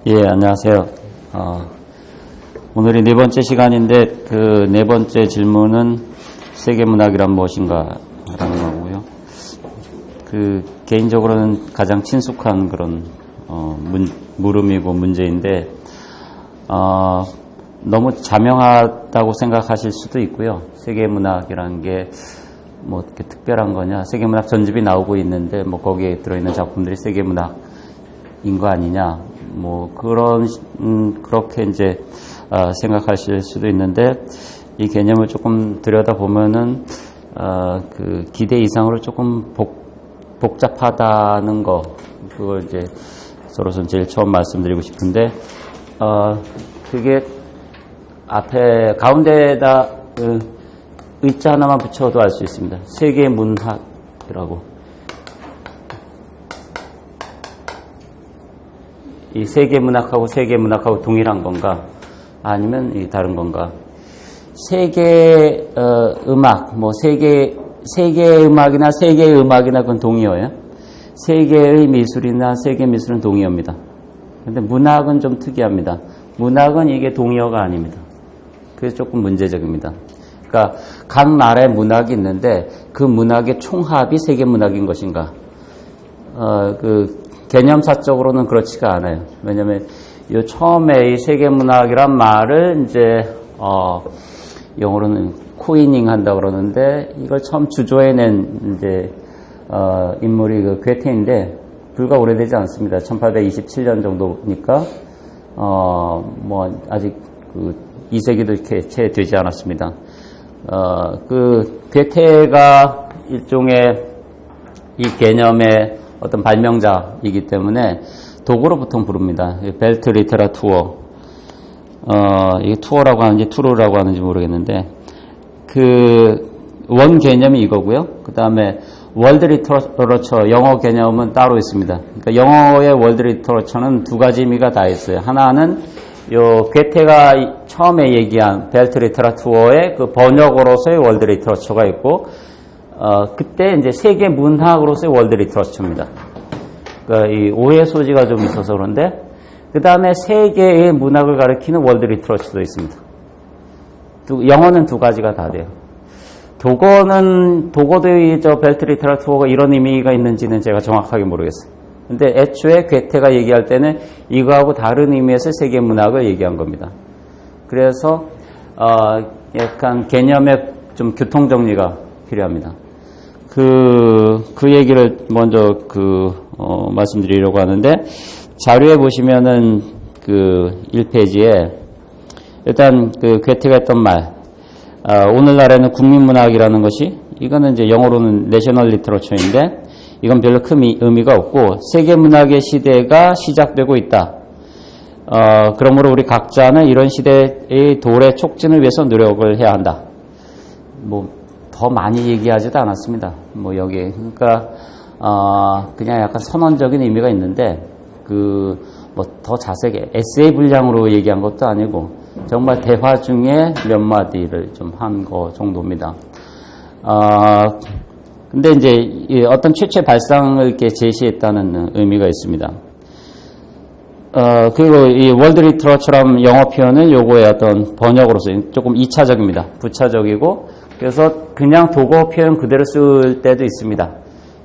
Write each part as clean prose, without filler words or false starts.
예, 안녕하세요. 오늘이 네 번째 시간인데 그 네 번째 질문은 세계문학이란 무엇인가 라는 거고요. 개인적으로는 가장 친숙한 그런 물음이고 문제인데 너무 자명하다고 생각하실 수도 있고요. 세계문학이라는 게 뭐 이렇게 특별한 거냐, 세계문학 전집이 나오고 있는데 뭐 거기에 들어있는 작품들이 세계문학인 거 아니냐, 뭐 그렇게 이제 생각하실 수도 있는데, 이 개념을 조금 들여다보면은 그 기대 이상으로 조금 복잡하다는 거, 그걸 이제 저로서는 제일 처음 말씀드리고 싶은데, 그게 앞에 가운데에다 의자 하나만 붙여도 알 수 있습니다. 세계문학이라고. 이 세계문학하고 동일한 건가? 아니면 다른 건가? 세계 음악, 뭐 세계 음악이나 세계의 음악이나 그건 동의어예요. 세계의 미술이나 세계 미술은 동의어입니다. 근데 문학은 좀 특이합니다. 문학은 이게 동의어가 아닙니다. 그래서 조금 문제적입니다. 그러니까 각 나라의 문학이 있는데 그 문학의 총합이 세계문학인 것인가? 개념사적으로는 그렇지가 않아요. 왜냐면 처음에 이 세계문학이란 말을 이제 영어로는 코이닝 한다고 그러는데, 이걸 처음 주조해낸 이제 인물이 그 괴테인데 불과 오래되지 않습니다. 1827년 정도니까 뭐 아직 그 2세기도 이렇게 채 되지 않았습니다. 괴테가 일종의 이 개념의 어떤 발명자이기 때문에 도구로 보통 부릅니다. 벨트 리테라투어. 이게 투어라고 하는지 투르라고 하는지 모르겠는데, 원 개념이 이거고요. 그 다음에 월드 리터러처, 영어 개념은 따로 있습니다. 그러니까 영어의 월드 리터러처는 두 가지 의미가 다 있어요. 하나는 괴테가 처음에 얘기한 벨트 리테라투어의 그 번역으로서의 월드 리터러처가 있고, 그때 이제 세계 문학으로서의 월드 리터러처입니다. 그러니까 이 오해 소지가 좀 있어서 그런데, 그 다음에 세계의 문학을 가리키는 월드 리터러처도 있습니다. 영어는 두 가지가 다 돼요. 도고도 벨트 리테라투어가 이런 의미가 있는지는 제가 정확하게 모르겠어요. 근데 애초에 괴테가 얘기할 때는 이거하고 다른 의미에서 세계 문학을 얘기한 겁니다. 그래서 약간 개념의 좀 교통 정리가 필요합니다. 그 얘기를 먼저 말씀드리려고 하는데, 자료에 보시면은 1페이지에 일단 괴테가 했던 말, 오늘날에는 국민문학이라는 것이, 이거는 이제 영어로는 내셔널 리터러처인데 이건 별로 큰 의미가 없고, 세계문학의 시대가 시작되고 있다. 그러므로 우리 각자는 이런 시대의 도래 촉진을 위해서 노력을 해야 한다. 뭐 더 많이 얘기하지도 않았습니다. 뭐 여기 그러니까 그냥 약간 선언적인 의미가 있는데, 뭐 더 자세하게 에세이 분량으로 얘기한 것도 아니고 정말 대화 중에 몇 마디를 좀 한 거 정도입니다. 근데 이제 어떤 최초의 발상을 이렇게 제시했다는 의미가 있습니다. 그리고 이 월드 리터러처럼 영어 표현은 요거의 어떤 번역으로서 조금 2차적입니다. 부차적이고, 그래서 그냥 독어 표현 그대로 쓸 때도 있습니다.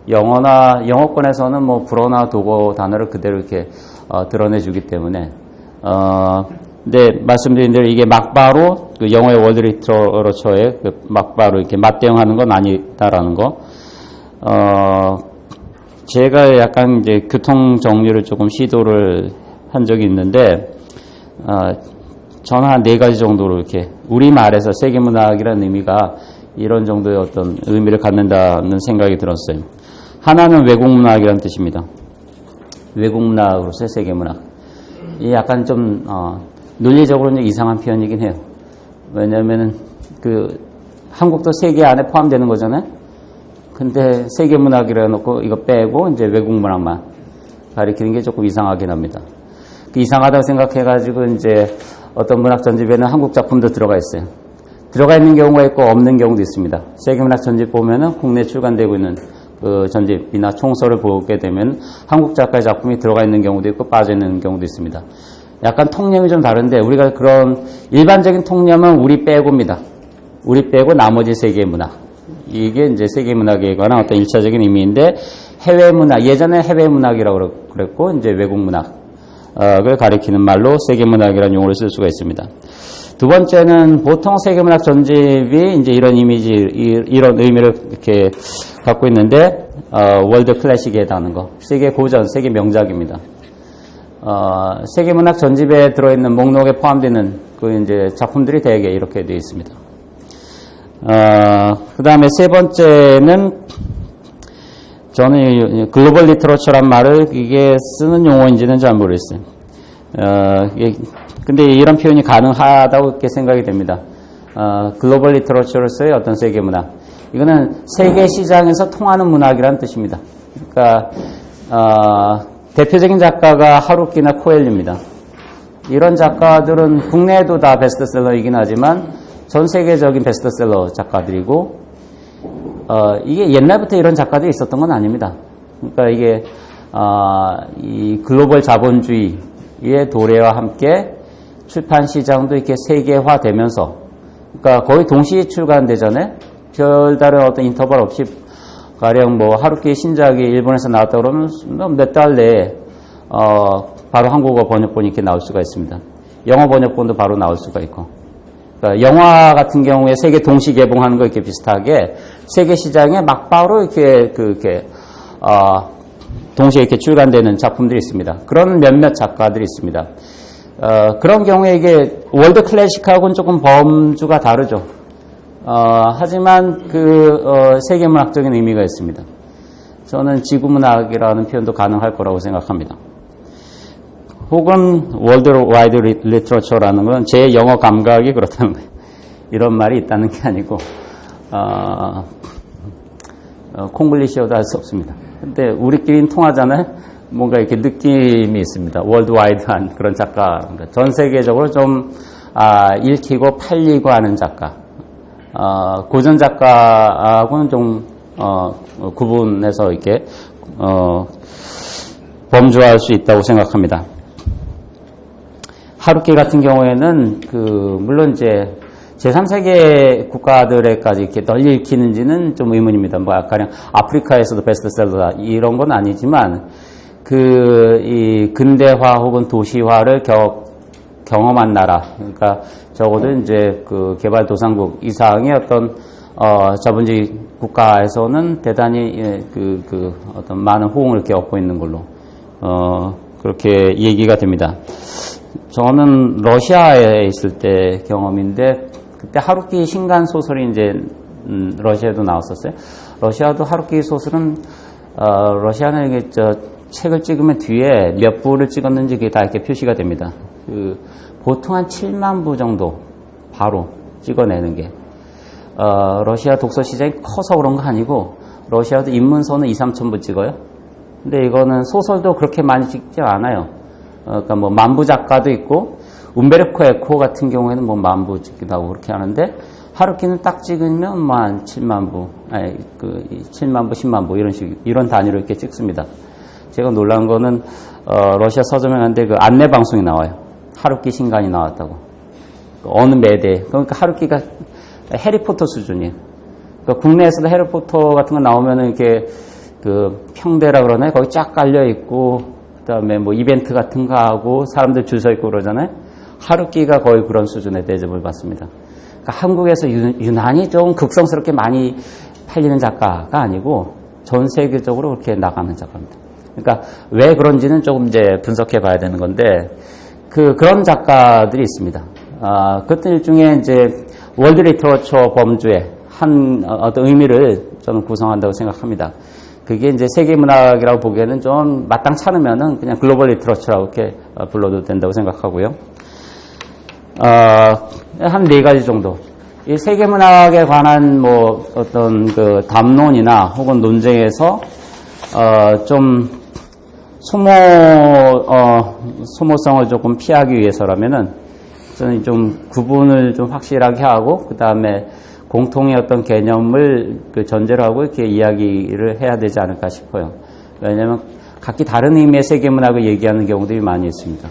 영어권에서는 뭐 불어나 독어 단어를 그대로 이렇게 드러내주기 때문에, 근데 말씀드린 대로 이게 막바로 영어의 월드 리터러처에 막바로 이렇게 맞대응하는 건 아니다라는 거. 제가 약간 이제 교통 정리를 조금 시도를 한 적이 있는데, 저는 한 4가지 정도로 이렇게 우리말에서 세계문학이라는 의미가 이런 정도의 어떤 의미를 갖는다는 생각이 들었어요. 하나는 외국문학이라는 뜻입니다. 외국문학으로서의 세계문학. 이 약간 좀 논리적으로는 이상한 표현이긴 해요. 왜냐하면은 한국도 세계 안에 포함되는 거잖아요. 근데 세계문학이라 놓고 이거 빼고 이제 외국문학만 가리키는 게 조금 이상하긴 합니다. 이상하다고 생각해가지고 이제 어떤 문학 전집에는 한국 작품도 들어가 있어요. 들어가 있는 경우가 있고 없는 경우도 있습니다. 세계문학 전집 보면은 국내 출간되고 있는 그 전집이나 총서를 보게 되면 한국 작가의 작품이 들어가 있는 경우도 있고 빠져 있는 경우도 있습니다. 약간 통념이 좀 다른데 우리가 그런 일반적인 통념은 우리 빼고입니다. 우리 빼고 나머지 세계 문학. 이게 이제 세계 문학에 관한 어떤 일차적인 의미인데 해외 문학, 예전에 해외 문학이라고 그랬고 이제 외국 문학을 가리키는 말로 세계 문학이라는 용어를 쓸 수가 있습니다. 두 번째는 보통 세계 문학 전집이 이제 이런 이미지, 이런 의미를 이렇게 갖고 있는데 월드 클래식에 해당하는 거, 세계 고전, 세계 명작입니다. 세계 문학 전집에 들어있는 목록에 포함되는 그 이제 작품들이 대개 이렇게 되어 있습니다. 그 다음에 세 번째는 저는 글로벌 리터러처란 말을 이게 쓰는 용어인지는 잘 모르겠어요. 근데 이런 표현이 가능하다고 이렇게 생각이 됩니다. 글로벌 리터러처로서의 어떤 세계 문학. 이거는 세계 시장에서 통하는 문학이라는 뜻입니다. 그러니까, 대표적인 작가가 하루키나 코엘류입니다. 이런 작가들은 국내에도 다 베스트셀러이긴 하지만 전 세계적인 베스트셀러 작가들이고, 이게 옛날부터 이런 작가들이 있었던 건 아닙니다. 그러니까 이게, 이 글로벌 자본주의의 도래와 함께 출판 시장도 이렇게 세계화되면서, 그러니까 거의 동시에 출간되잖아요. 별다른 어떤 인터벌 없이 가령 뭐 하루키 신작이 일본에서 나왔다 그러면 몇 달 내에 바로 한국어 번역본이 이렇게 나올 수가 있습니다. 영어 번역본도 바로 나올 수가 있고. 그러니까 영화 같은 경우에 세계 동시 개봉하는 거 이렇게 비슷하게 세계 시장에 막바로 이렇게 동시에 이렇게 출간되는 작품들이 있습니다. 그런 몇몇 작가들이 있습니다. 그런 경우에 이게 월드 클래식하고는 조금 범주가 다르죠. 하지만 세계문학적인 의미가 있습니다. 저는 지구문학이라는 표현도 가능할 거라고 생각합니다. 혹은 월드와이드 리터러처라는 건 제 영어 감각이 그렇다는 거예요. 이런 말이 있다는 게 아니고 콩글리시어도 할 수 없습니다. 근데 우리끼리는 통하잖아요. 뭔가 이렇게 느낌이 있습니다. 월드와이드한 그런 작가, 전 세계적으로 좀 읽히고 팔리고 하는 작가. 고전 작가하고는 좀 구분해서 이렇게 범주할 수 있다고 생각합니다. 하루키 같은 경우에는 물론 이제 제3세계 국가들에까지 이렇게 널리 읽히는지는 좀 의문입니다. 뭐 가령 아프리카에서도 베스트셀러다 이런 건 아니지만 이 근대화 혹은 도시화를 경험한 나라, 그러니까 적어도 이제 개발도상국 이상의 어떤 자본주의 국가에서는 대단히 어떤 많은 호응을 이렇게 얻고 있는 걸로 그렇게 얘기가 됩니다. 저는 러시아에 있을 때 경험인데 그때 하루키 신간 소설이 이제 러시아에도 나왔었어요. 러시아도 하루키 소설은 러시아는 이게 책을 찍으면 뒤에 몇 부를 찍었는지 그게 다 이렇게 표시가 됩니다. 보통 한 7만 부 정도 바로 찍어내는 게 러시아 독서 시장이 커서 그런 거 아니고 러시아도 입문서는 2-3천 부 찍어요. 근데 이거는 소설도 그렇게 많이 찍지 않아요. 그러니까 뭐 만부 작가도 있고 움베르코 에코 같은 경우에는 뭐 만부 찍기도 하고 그렇게 하는데 하루키는 딱 찍으면 뭐 한 7만 부, 7만 부, 10만 부 이런 단위로 이렇게 찍습니다. 제가 놀란 거는 러시아 서점에 갔는데 안내 방송이 나와요. 하루키 신간이 나왔다고. 어느 매대. 그러니까 하루키가 해리포터 수준이에요. 그러니까 국내에서도 해리포터 같은 거 나오면은 이렇게 평대라 그러나요? 거기 쫙 깔려 있고 그다음에 뭐 이벤트 같은 거 하고 사람들 줄 서 있고 그러잖아요. 하루키가 거의 그런 수준의 대접을 받습니다. 그러니까 한국에서 유난히 좀 극성스럽게 많이 팔리는 작가가 아니고 전 세계적으로 그렇게 나가는 작가입니다. 그러니까 왜 그런지는 조금 이제 분석해 봐야 되는 건데 그런 작가들이 있습니다. 그것도 일종의 이제 월드 리터러처 범주의 한 어떤 의미를 저는 구성한다고 생각합니다. 그게 이제 세계 문학이라고 보기에는 좀 마땅찮으면은 그냥 글로벌 리터러처라고 이렇게 불러도 된다고 생각하고요. 한 4가지 정도. 이 세계 문학에 관한 뭐 어떤 담론이나 혹은 논쟁에서 좀 소모성을 조금 피하기 위해서라면은 저는 좀 구분을 좀 확실하게 하고 그 다음에 공통의 어떤 개념을 그 전제로 하고 이렇게 이야기를 해야 되지 않을까 싶어요. 왜냐하면 각기 다른 의미의 세계문학을 얘기하는 경우들이 많이 있습니다.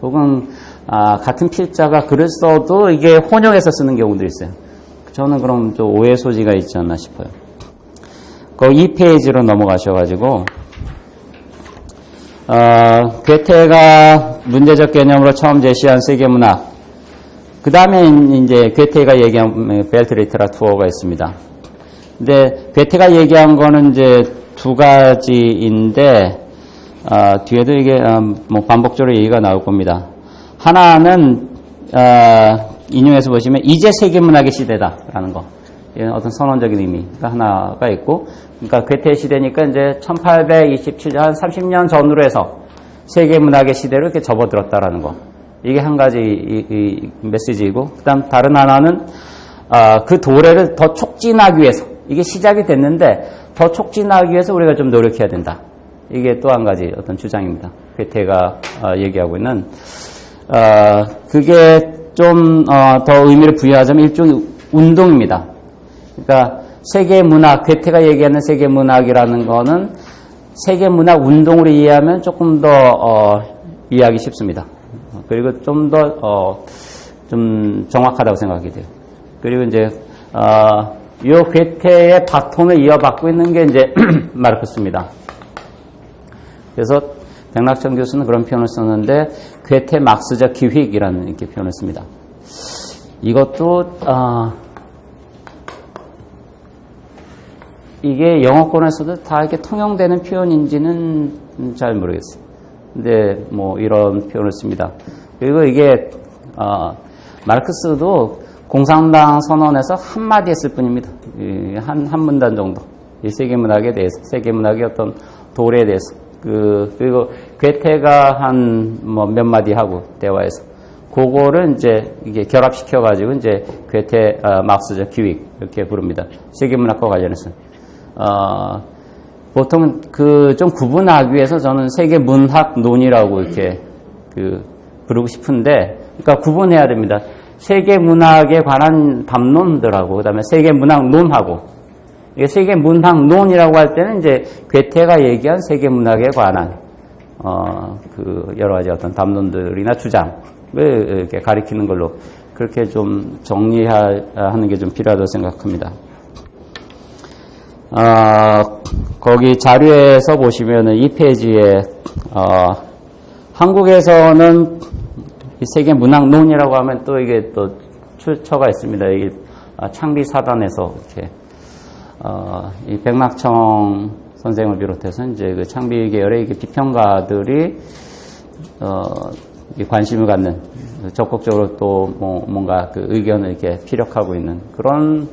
혹은 같은 필자가 글을 써도 이게 혼용해서 쓰는 경우도 있어요. 저는 그럼 좀 오해 소지가 있지 않나 싶어요. 그 2페이지로 넘어가셔가지고 괴테가 문제적 개념으로 처음 제시한 세계문학, 그 다음에 이제 괴테가 얘기한 벨트리테라투어가 있습니다. 근데 괴테가 얘기한 거는 이제 두 가지인데 뒤에도 이게 뭐 반복적으로 얘기가 나올 겁니다. 하나는 인용해서 보시면 이제 세계문학의 시대다라는 거, 이건 어떤 선언적인 의미가 하나가 있고, 그러니까 괴테 시대니까 이제 1827년 한 30년 전으로 해서 세계문학의 시대로 이렇게 접어들었다라는 거, 이게 한 가지 이 메시지이고, 그다음 다른 하나는 그 도래를 더 촉진하기 위해서, 이게 시작이 됐는데 더 촉진하기 위해서 우리가 좀 노력해야 된다. 이게 또 한 가지 어떤 주장입니다. 괴테가 얘기하고 있는 그게 좀 더 의미를 부여하자면 일종의 운동입니다. 그러니까 세계문학, 괴테가 얘기하는 세계문학이라는 거는 세계문학 운동으로 이해하면 조금 더 이해하기 쉽습니다. 그리고 좀 더 좀 정확하다고 생각이 돼요. 그리고 이제 요 괴테의 바톤을 이어받고 있는 게 이제 마르크스입니다. 그래서 백낙천 교수는 그런 표현을 썼는데 괴테 막스적 기획이라는 이렇게 표현을 씁니다. 이것도 이게 영어권에서도 다 이렇게 통용되는 표현인지는 잘 모르겠어요. 근데 뭐 이런 표현을 씁니다. 그리고 이게 마르크스도 공산당 선언에서 한마디 했을 뿐입니다. 한 문단 정도. 이 세계문학에 대해서, 세계문학의 어떤 도래에 대해서. 그리고 괴테가 한 뭐 몇 마디 하고 대화에서 그거를 이제 이게 결합시켜가지고 이제 괴테 막스적 기획 이렇게 부릅니다. 세계문학과 관련해서. 보통 그 좀 구분하기 위해서 저는 세계문학론이라고 이렇게 부르고 싶은데, 그러니까 구분해야 됩니다. 세계문학에 관한 담론들하고 그다음에 세계문학론하고, 이게 세계문학론이라고 할 때는 이제 괴테가 얘기한 세계문학에 관한 그 여러 가지 어떤 담론들이나 주장을 이렇게 가리키는 걸로 그렇게 좀 정리하는 게 좀 필요하다고 생각합니다. 거기 자료에서 보시면은 이 페이지에 한국에서는 이 세계문학론이라고 하면 또 이게 또 출처가 있습니다. 이게 창비 사단에서 이렇게 이 백낙청 선생을 비롯해서 이제 그 창비 계열의 이게 비평가들이 관심을 갖는, 적극적으로 또 뭔가 그 의견을 이렇게 피력하고 있는 그런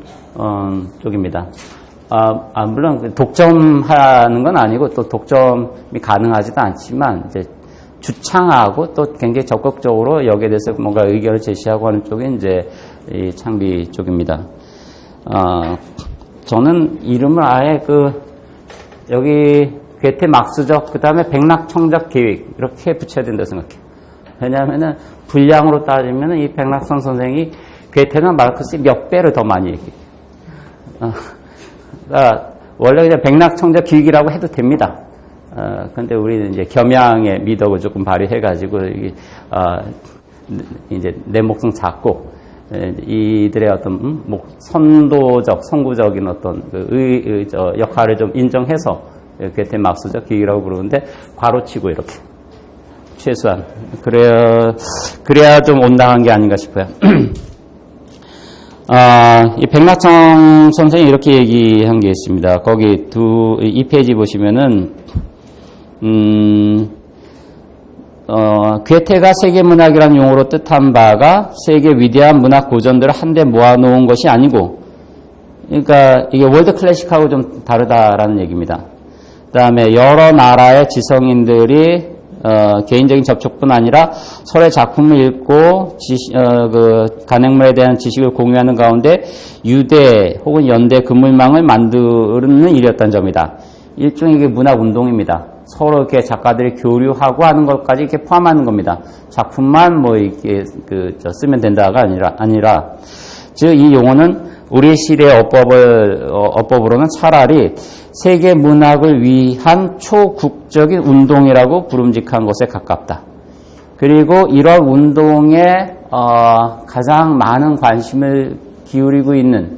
쪽입니다. 물론 독점하는 건 아니고 또 독점이 가능하지도 않지만 이제 주창하고 또 굉장히 적극적으로 여기에 대해서 뭔가 의견을 제시하고 하는 쪽이 이제 이 창비 쪽입니다. 저는 이름을 아예 여기 괴테 막스적, 그 다음에 백낙청적 계획 이렇게 붙여야 된다고 생각해요. 왜냐하면은 분량으로 따지면은 이 백낙천 선생이 괴테나 마르크스의 몇 배를 더 많이 얘기해요. 원래 그냥 백낙청적 기획이라고 해도 됩니다. 근데 우리는 이제 겸양의 미덕을 조금 발휘해가지고, 이제 내 목숨 작고, 이들의 어떤 선도적, 선구적인 어떤 역할을 좀 인정해서 괴테 막스적 기획이라고 부르는데, 괄호치고 이렇게. 최소한. 그래야 좀 온당한 게 아닌가 싶어요. 이 백낙청 선생이 이렇게 얘기한 게 있습니다. 거기 이 페이지 보시면은, 괴테가 세계문학이라는 용어로 뜻한 바가 세계 위대한 문학 고전들을 한데 모아놓은 것이 아니고, 그러니까 이게 월드 클래식하고 좀 다르다라는 얘기입니다. 그 다음에 여러 나라의 지성인들이 개인적인 접촉뿐 아니라 서로의 작품을 읽고 그 간행물에 대한 지식을 공유하는 가운데 유대 혹은 연대 그물망을 만드는 일이었다는 점이다. 일종의 이게 문학 운동입니다. 서로 이렇게 작가들이 교류하고 하는 것까지 이렇게 포함하는 겁니다. 작품만 뭐 이렇게 쓰면 된다가 아니라 즉 이 용어는 우리 시대의 어법으로는 차라리 세계 문학을 위한 초국적인 운동이라고 부름직한 것에 가깝다. 그리고 이런 운동에 가장 많은 관심을 기울이고 있는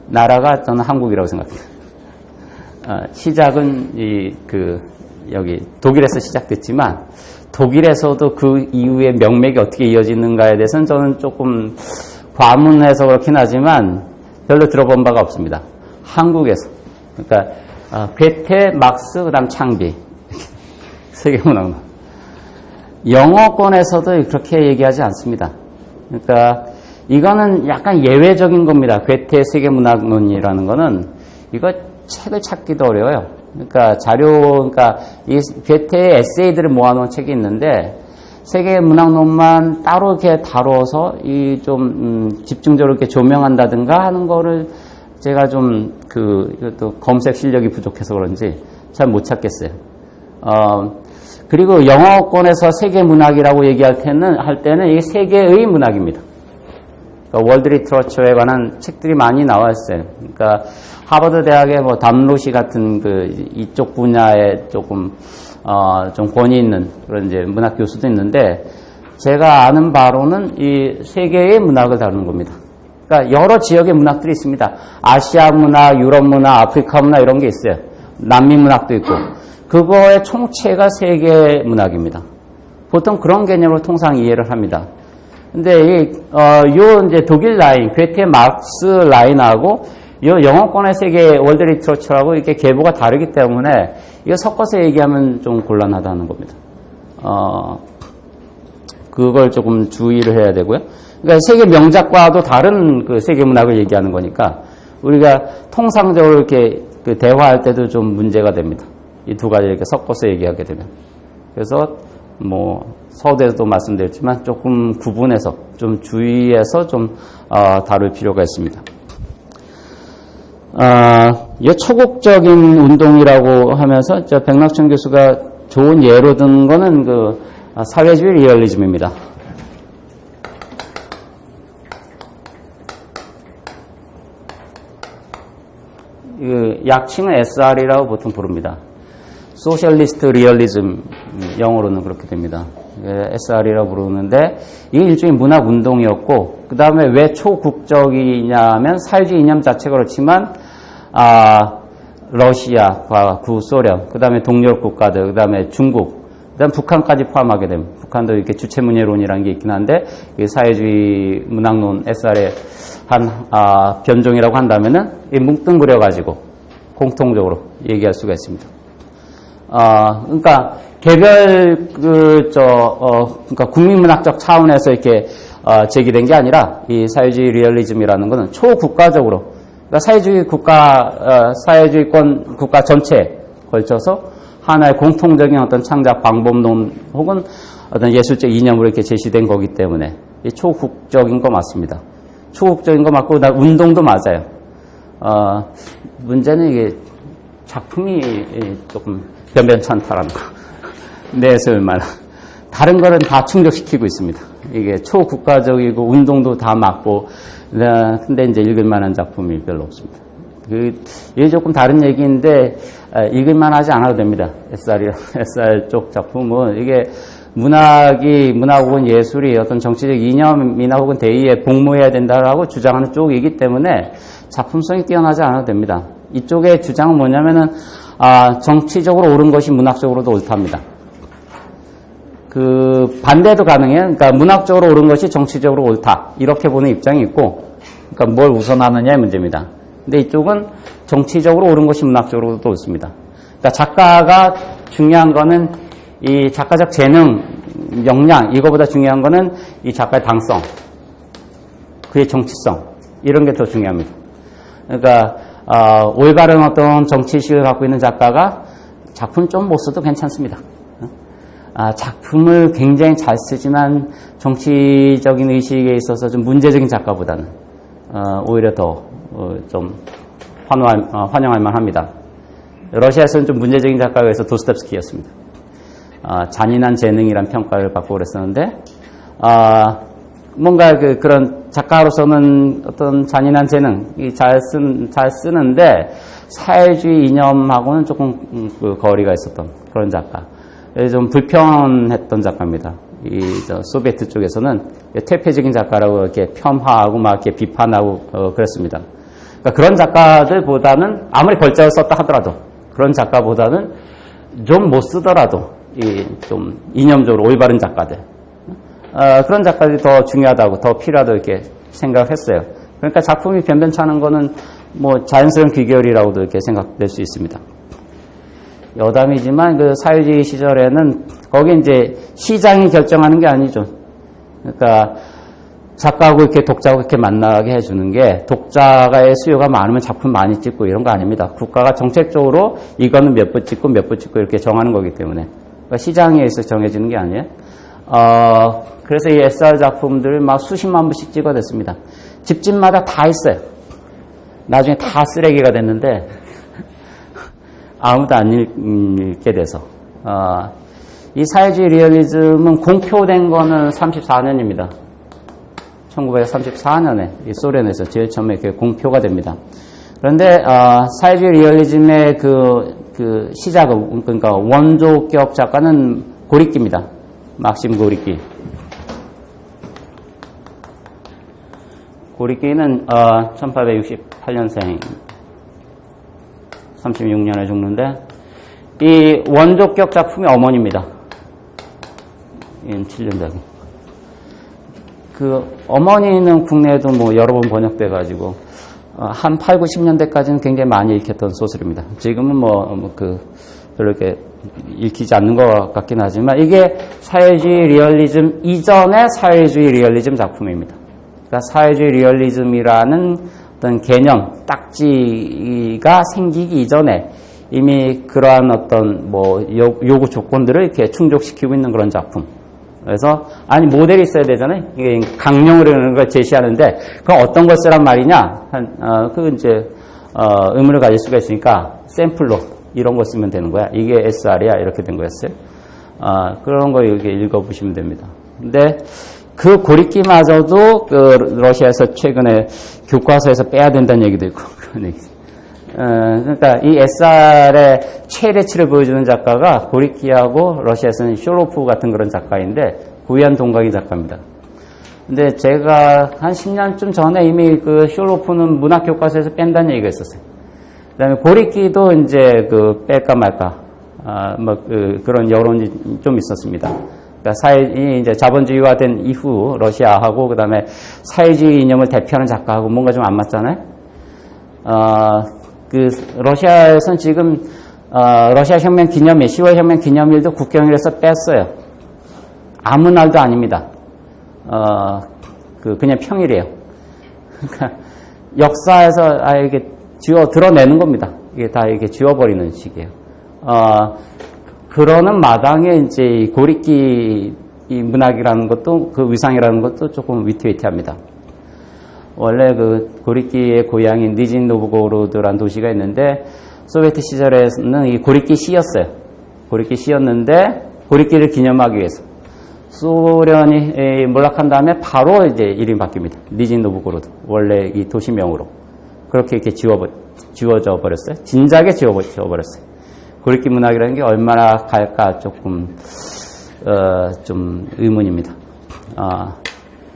나라가 저는 한국이라고 생각합니다. 시작은 여기 독일에서 시작됐지만 독일에서도 그 이후에 명맥이 어떻게 이어지는가에 대해서는 저는 조금 과문해서 그렇긴 하지만 별로 들어본 바가 없습니다. 한국에서. 그러니까 괴테, 막스, 그다음 창비. 세계문학론. 영어권에서도 그렇게 얘기하지 않습니다. 그러니까 이거는 약간 예외적인 겁니다. 괴테 세계문학론이라는 거는 이거 책을 찾기도 어려워요. 그러니까 그러니까 이 괴테의 에세이들을 모아놓은 책이 있는데 세계문학론만 따로 이렇게 다뤄서 집중적으로 이렇게 조명한다든가 하는 거를 제가 좀 이것도 검색 실력이 부족해서 그런지 잘 못 찾겠어요. 그리고 영어권에서 세계문학이라고 얘기할 때는 이게 세계의 문학입니다. 그러니까 월드 리터러처에 관한 책들이 많이 나왔어요. 그러니까 하버드 대학의 담로시 같은 이쪽 분야에 조금 좀 권위 있는 그런 이제 문학 교수도 있는데 제가 아는 바로는 이 세계의 문학을 다루는 겁니다. 그러니까 여러 지역의 문학들이 있습니다. 아시아 문학, 유럽 문학, 아프리카 문학 이런 게 있어요. 남미 문학도 있고 그거의 총체가 세계 문학입니다. 보통 그런 개념으로 통상 이해를 합니다. 근데 이제 독일 라인, 괴테 막스 라인하고 영어권의 세계 월드 리터러처라고 이렇게 계보가 다르기 때문에 이거 섞어서 얘기하면 좀 곤란하다는 겁니다. 그걸 조금 주의를 해야 되고요. 그러니까 세계 명작과도 다른 세계 문학을 얘기하는 거니까 우리가 통상적으로 이렇게 대화할 때도 좀 문제가 됩니다. 이 두 가지 이렇게 섞어서 얘기하게 되면. 그래서 서두에서도 말씀드렸지만 조금 구분해서 좀 주의해서 좀 다룰 필요가 있습니다. 이 초국적인 운동이라고 하면서 백낙천 교수가 좋은 예로 든 거는 사회주의 리얼리즘입니다. 약칭은 SR이라고 보통 부릅니다. 소셜리스트 리얼리즘, 영어로는 그렇게 됩니다. SR이라고 부르는데 이게 일종의 문학 운동이었고 그 다음에 왜 초국적이냐면 사회주의 이념 자체가 그렇지만 러시아와 구소련, 그 다음에 동유럽 국가들, 그 다음에 중국, 그 다음에 북한까지 포함하게 됩니다. 북한도 이렇게 주체문예론이라는 게 있긴 한데 사회주의 문학론 SR의 한 변종이라고 한다면은 뭉뚱그려가지고 공통적으로 얘기할 수가 있습니다. 그러니까 개별 그러니까 국민문학적 차원에서 이렇게 제기된 게 아니라 이 사회주의 리얼리즘이라는 것은 초국가적으로 그러니까 사회주의권 국가 전체에 걸쳐서 하나의 공통적인 어떤 창작 방법론 혹은 어떤 예술적 이념으로 이렇게 제시된 거기 때문에 이 초국적인 거 맞습니다. 초국적인 거 맞고 운동도 맞아요. 문제는 이게 작품이 조금 변변찮다라는 거. 내세울만. 다른 거는 다 충족시키고 있습니다. 이게 초국가적이고 운동도 다 맞고, 근데 이제 읽을만한 작품이 별로 없습니다. 이게 조금 다른 얘기인데, 읽을만 하지 않아도 됩니다. SR 쪽 작품은. 이게 문학 혹은 예술이 어떤 정치적 이념이나 혹은 대의에 복무해야 된다라고 주장하는 쪽이기 때문에 작품성이 뛰어나지 않아도 됩니다. 이쪽의 주장은 뭐냐면은, 정치적으로 옳은 것이 문학적으로도 옳답니다. 반대도 가능해요. 그러니까 문학적으로 옳은 것이 정치적으로 옳다. 이렇게 보는 입장이 있고, 그러니까 뭘 우선하느냐의 문제입니다. 근데 이쪽은 정치적으로 옳은 것이 문학적으로도 옳습니다. 그러니까 작가가 중요한 거는 이 작가적 재능, 역량, 이거보다 중요한 거는 이 작가의 당성, 그의 정치성, 이런 게 더 중요합니다. 그러니까, 올바른 어떤 정치의식을 갖고 있는 작가가 작품 좀 못 써도 괜찮습니다. 작품을 굉장히 잘 쓰지만 정치적인 의식에 있어서 좀 문제적인 작가보다는 오히려 더 좀 환영할 만합니다. 러시아에서는 좀 문제적인 작가가 있어 도스토옙스키였습니다. 잔인한 재능이란 평가를 받고 그랬었는데 뭔가 그런 작가로서는 어떤 잔인한 재능, 잘 쓰는데 사회주의 이념하고는 조금 거리가 있었던 그런 작가. 좀 불편했던 작가입니다. 소비에트 쪽에서는 퇴폐적인 작가라고 이렇게 폄하하고 막 이렇게 비판하고 그랬습니다. 그러니까 그런 작가들보다는 아무리 걸작을 썼다 하더라도 그런 작가보다는 좀 못 쓰더라도 좀 이념적으로 올바른 작가들 그런 작가들이 더 중요하다고 더 필요하다고 이렇게 생각했어요. 그러니까 작품이 변변찮은 거는 뭐 자연스러운 귀결이라고도 이렇게 생각될 수 있습니다. 여담이지만 그 사회주의 시절에는 거기 이제 시장이 결정하는 게 아니죠. 그러니까 작가하고 이렇게 독자하고 이렇게 만나게 해주는 게 독자가의 수요가 많으면 작품 많이 찍고 이런 거 아닙니다. 국가가 정책적으로 이거는 몇 부 찍고 몇 부 찍고 이렇게 정하는 거기 때문에 그러니까 시장에 의해서 정해지는 게 아니에요. 그래서 이 SR 작품들을 막 수십만 부씩 찍어냈습니다. 집집마다 다 있어요. 나중에 다 쓰레기가 됐는데 아무도 안 읽게 돼서 이 사회주의 리얼리즘은 공표된 거는 34년입니다. 1934년에 이 소련에서 제일 처음에 이렇게 공표가 됩니다. 그런데 사회주의 리얼리즘의 그 시작은 그러니까 원조격 작가는 고리끼입니다. 막심 고리끼. 고리끼는 1868년생 36년에 죽는데 이 원조격 작품이 어머니입니다. 7년작이. 그 어머니는 국내에도 뭐 여러 번 번역돼 가지고 한 8, 90년대까지는 굉장히 많이 읽혔던 소설입니다. 지금은 별로 이렇게 읽히지 않는 것 같긴 하지만 이게 사회주의 리얼리즘 이전의 사회주의 리얼리즘 작품입니다. 그러니까 사회주의 리얼리즘이라는 어떤 개념, 딱지가 생기기 이전에 이미 그러한 어떤 뭐 요구 조건들을 이렇게 충족시키고 있는 그런 작품. 그래서 아니 모델이 있어야 되잖아요. 이게 강령으로 이런 걸 제시하는데 그럼 어떤 걸 쓰란 말이냐? 그 이제 의문을 가질 수가 있으니까 샘플로 이런 거 쓰면 되는 거야. 이게 SR이야 이렇게 된 거였어요. 그런 거 이렇게 읽어보시면 됩니다. 근데 그 고리끼마저도 그 러시아에서 최근에 교과서에서 빼야 된다는 얘기도 있고 그런 얘기. 그러니까 이 SR의 최대치를 보여주는 작가가 고리끼하고 러시아에서는 숄로프 같은 그런 작가인데 고위한 동각인 작가입니다. 근데 제가 한 10년쯤 전에 이미 그 숄로프는 문학 교과서에서 뺀다는 얘기가 있었어요. 그다음에 고리끼도 이제 그 뺄까 말까 그런 여론이 좀 있었습니다. 그러니까 이제 자본주의화된 이후 러시아하고 그다음에 사회주의 이념을 대표하는 작가하고 뭔가 좀 안 맞잖아요. 그 러시아에서는 지금 러시아 혁명 기념일, 10월 혁명 기념일도 국경일에서 뺐어요. 아무 날도 아닙니다. 그냥 평일이에요. 그러니까 역사에서 이게 드러내는 겁니다. 이게 다 이게 지워버리는 식이에요. 그러는 마당에 이제 이 고리끼 이 문학이라는 것도 그 위상이라는 것도 조금 위태위태합니다. 원래 그 고리끼의 고향인 니진 노브고로드라는 도시가 있는데 소비에트 시절에는 이 고리끼 시였어요. 고리끼 시였는데 고리끼를 기념하기 위해서 소련이 몰락한 다음에 바로 이제 이름이 바뀝니다. 니진 노브고로드 원래 이 도시명으로 그렇게 이렇게 지워져 버렸어요. 진작에 지워져 버렸어요. 고리끼 문학이라는 게 얼마나 갈까 조금 좀 의문입니다.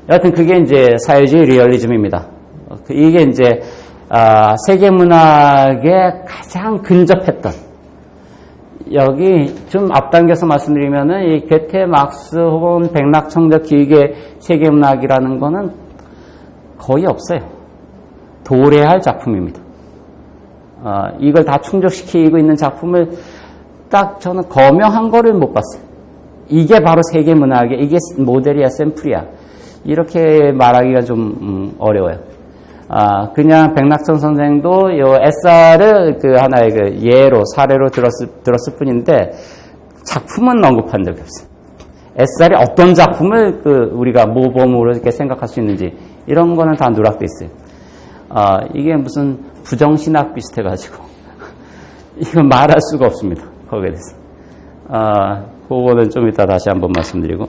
여하튼 그게 이제 사회주의 리얼리즘입니다. 이게 이제 세계 문학에 가장 근접했던 여기 좀 앞당겨서 말씀드리면은 이 괴테, 막스 혹은 백낙청적 기획의 세계 문학이라는 거는 거의 없어요. 도래할 작품입니다. 이걸 다 충족시키고 있는 작품을 딱 저는 거명한 거를 못 봤어요. 이게 바로 세계 문학의 이게 모델이야, 샘플이야. 이렇게 말하기가 좀 어려워요. 그냥 백낙천 선생도 요 SR을 그 하나의 그 예로 사례로 들었을 뿐인데 작품은 언급한 적이 없어요. SR이 어떤 작품을 그 우리가 모범으로 이렇게 생각할 수 있는지 이런 거는 다 누락돼 있어요. 이게 무슨 부정신학 비슷해가지고 이건 말할 수가 없습니다. 거기에 대해서. 그거는 좀 이따 다시 한번 말씀드리고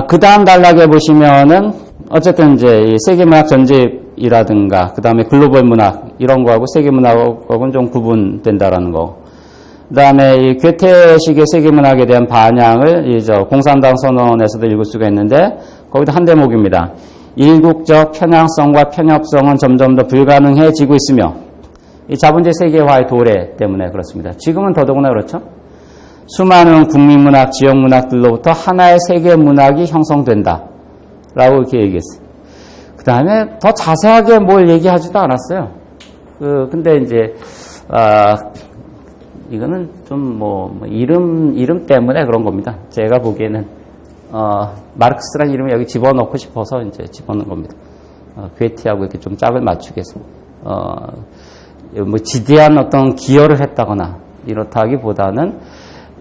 그 다음 단락에 보시면은 어쨌든 이제 이 세계문학 전집이라든가 그 다음에 글로벌 문학 이런 거하고 세계문학하고는 좀 구분된다라는 거. 그 다음에 이 괴테식의 세계문학에 대한 반향을 공산당 선언에서도 읽을 수가 있는데 거기도 한 대목입니다. 일국적 편향성과 편협성은 점점 더 불가능해지고 있으며 이 자본주의 세계화의 도래 때문에 그렇습니다. 지금은 더더구나 그렇죠. 수많은 국민문학, 지역문학들로부터 하나의 세계문학이 형성된다 라고 이렇게 얘기했어요. 그 다음에 더 자세하게 뭘 얘기하지도 않았어요. 근데 이제 이거는 좀 이름 때문에 그런 겁니다. 제가 보기에는 마르크스라는 이름을 여기 집어넣고 싶어서 이제 집어넣은 겁니다. 괴테하고 이렇게 좀 짝을 맞추기 위해서 지대한 어떤 기여를 했다거나 이렇다기보다는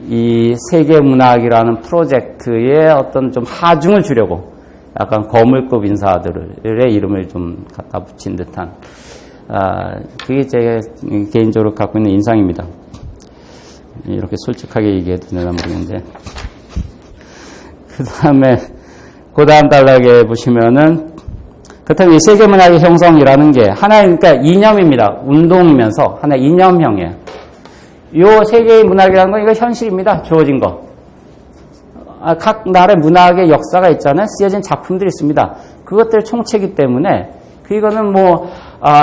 이 세계문학이라는 프로젝트에 어떤 좀 하중을 주려고 약간 거물급 인사들의 이름을 좀 갖다 붙인 듯한 그게 제 개인적으로 갖고 있는 인상입니다. 이렇게 솔직하게 얘기해도 되나 모르겠는데 그 다음 단락에 보시면은 그렇다면 이 세계문학의 형성이라는 게 하나의 그러니까 이념입니다. 운동이면서 하나의 이념형이에요. 요 세계의 문학이라는 건 이거 현실입니다. 주어진 거. 각 나라의 문학의 역사가 있잖아요. 쓰여진 작품들이 있습니다. 그것들 총체이기 때문에 이거는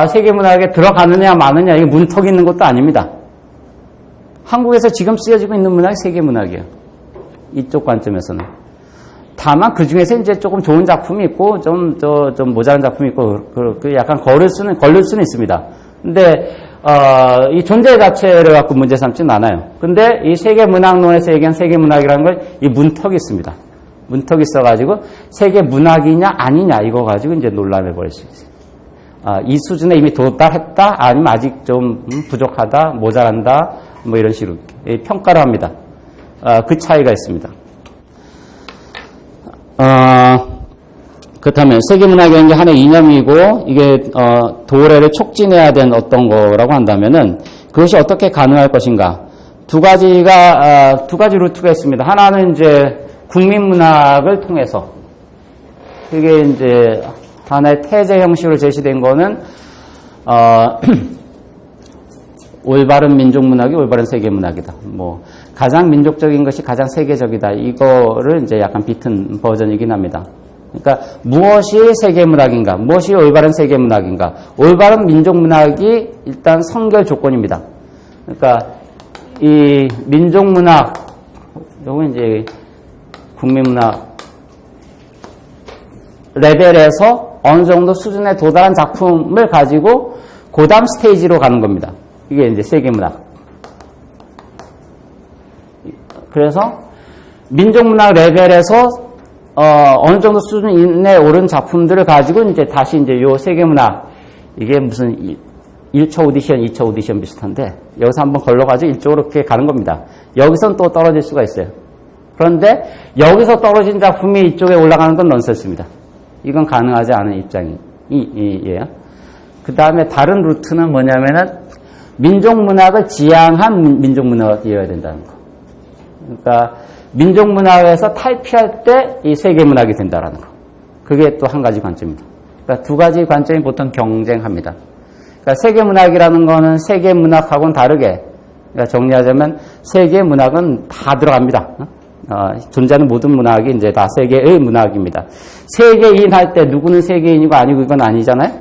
세계 문학에 들어가느냐 마느냐 이게 문턱이 있는 것도 아닙니다. 한국에서 지금 쓰여지고 있는 문학이 세계 문학이에요. 이쪽 관점에서는. 다만 그 중에서 이제 조금 좋은 작품이 있고 좀 모자란 작품이 있고 약간 걸릴 수는 있습니다. 근데 이 존재 자체를 갖고 문제 삼지는 않아요. 근데 이 세계 문학론에서 얘기한 세계 문학이라는 걸 이 문턱이 있습니다. 문턱이 있어가지고 세계 문학이냐 아니냐 이거 가지고 이제 논란을 벌일 수 있어요. 이 수준에 이미 도달했다 아니면 아직 좀 부족하다 모자란다 이런 식으로 평가를 합니다. 그 차이가 있습니다. 그렇다면 세계문학이라는 게 하나의 이념이고 이게 도래를 촉진해야 되는 어떤 거라고 한다면은 그것이 어떻게 가능할 것인가? 두 가지 루트가 있습니다. 하나는 이제 국민문학을 통해서 그게 이제 하나의 태제 형식으로 제시된 거는 올바른 민족문학이 올바른 세계문학이다. 가장 민족적인 것이 가장 세계적이다. 이거를 이제 약간 비튼 버전이긴 합니다. 그러니까 무엇이 세계문학인가? 무엇이 올바른 세계문학인가? 올바른 민족문학이 일단 선결 조건입니다. 그러니까 이 민족문학, 요건 이제 국민문학 레벨에서 어느 정도 수준에 도달한 작품을 가지고 그 다음 스테이지로 가는 겁니다. 이게 이제 세계문학. 그래서 민족문학 레벨에서 어느 정도 수준 이내에 오른 작품들을 가지고 이제 다시 이제 요 세계문학 이게 무슨 1차 오디션, 2차 오디션 비슷한데 여기서 한번 걸러가지고 이쪽으로 이렇게 가는 겁니다. 여기선 또 떨어질 수가 있어요. 그런데 여기서 떨어진 작품이 이쪽에 올라가는 건 넌센스입니다. 이건 가능하지 않은 입장이에요. 그 다음에 다른 루트는 뭐냐면은 민족문학을 지향한 민족문학이어야 된다는 거. 그러니까 민족문학에서 탈피할 때 이 세계문학이 된다는 거. 그게 또 한 가지 관점입니다. 그러니까 두 가지 관점이 보통 경쟁합니다. 그러니까 세계문학이라는 거는 세계문학하고는 다르게 그러니까 정리하자면 세계문학은 다 들어갑니다. 존재하는 모든 문학이 이제 다 세계의 문학입니다. 세계인 할 때 누구는 세계인이고 아니고 이건 아니잖아요.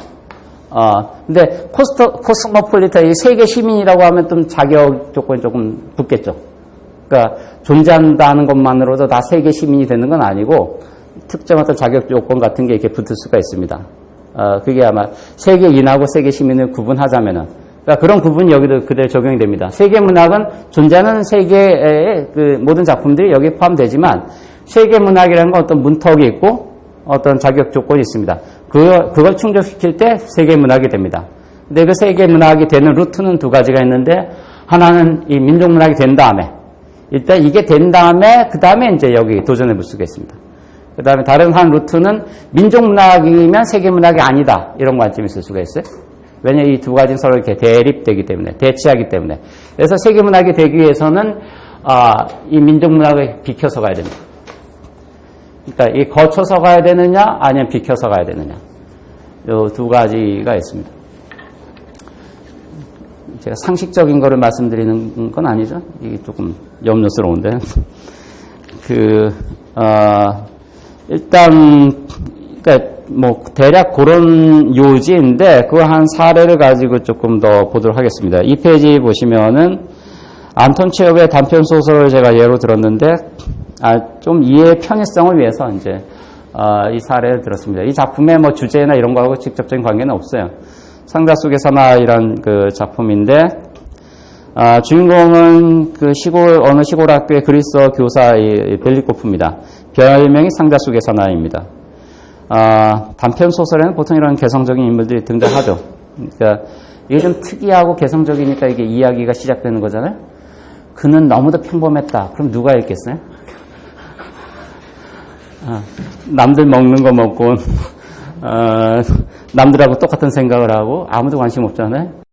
근데 코스모폴리타, 세계 시민이라고 하면 좀 자격 조건이 조금 붙겠죠. 그러니까 존재한다는 것만으로도 다 세계 시민이 되는 건 아니고 특정 어떤 자격 조건 같은 게 이렇게 붙을 수가 있습니다. 그게 아마 세계인하고 세계 시민을 구분하자면은 그러니까 그런 구분이 여기도 그대로 적용이 됩니다. 세계 문학은 존재하는 세계의 그 모든 작품들이 여기에 포함되지만 세계 문학이라는 건 어떤 문턱이 있고 어떤 자격 조건이 있습니다. 그걸 충족시킬 때 세계 문학이 됩니다. 근데 그 세계 문학이 되는 루트는 두 가지가 있는데 하나는 이 민족 문학이 된 다음에 일단 이게 된 다음에 그 다음에 이제 여기 도전해 볼 수가 있습니다. 그 다음에 다른 한 루트는 민족 문학이면 세계 문학이 아니다 이런 관점이 있을 수가 있어요. 왜냐 이 두 가지는 서로 이렇게 대립되기 때문에 대치하기 때문에 그래서 세계 문학이 되기 위해서는 이 민족 문학을 비켜서 가야 됩니다. 그러니까 이 거쳐서 가야 되느냐, 아니면 비켜서 가야 되느냐. 요 두 가지가 있습니다. 제가 상식적인 거를 말씀드리는 건 아니죠. 이게 조금 염려스러운데. 일단, 그러니까 뭐 대략 그런 요지인데 그 한 사례를 가지고 조금 더 보도록 하겠습니다. 이 페이지 보시면은 안톤 체홉의 단편 소설을 제가 예로 들었는데 좀 이해의 편의성을 위해서 이제 이 사례를 들었습니다. 이 작품의 뭐 주제나 이런 거하고 직접적인 관계는 없어요. 상자 속의 사나이란 그 작품인데 주인공은 그 어느 시골 학교의 그리스어 교사 벨리코프입니다. 별명이 상자 속의 사나이입니다. 단편 소설에는 보통 이런 개성적인 인물들이 등장하죠. 그러니까 이게 좀 특이하고 개성적이니까 이게 이야기가 시작되는 거잖아요. 그는 너무도 평범했다. 그럼 누가 읽겠어요? 남들 먹는 거 먹고 남들하고 똑같은 생각을 하고 아무도 관심 없잖아요.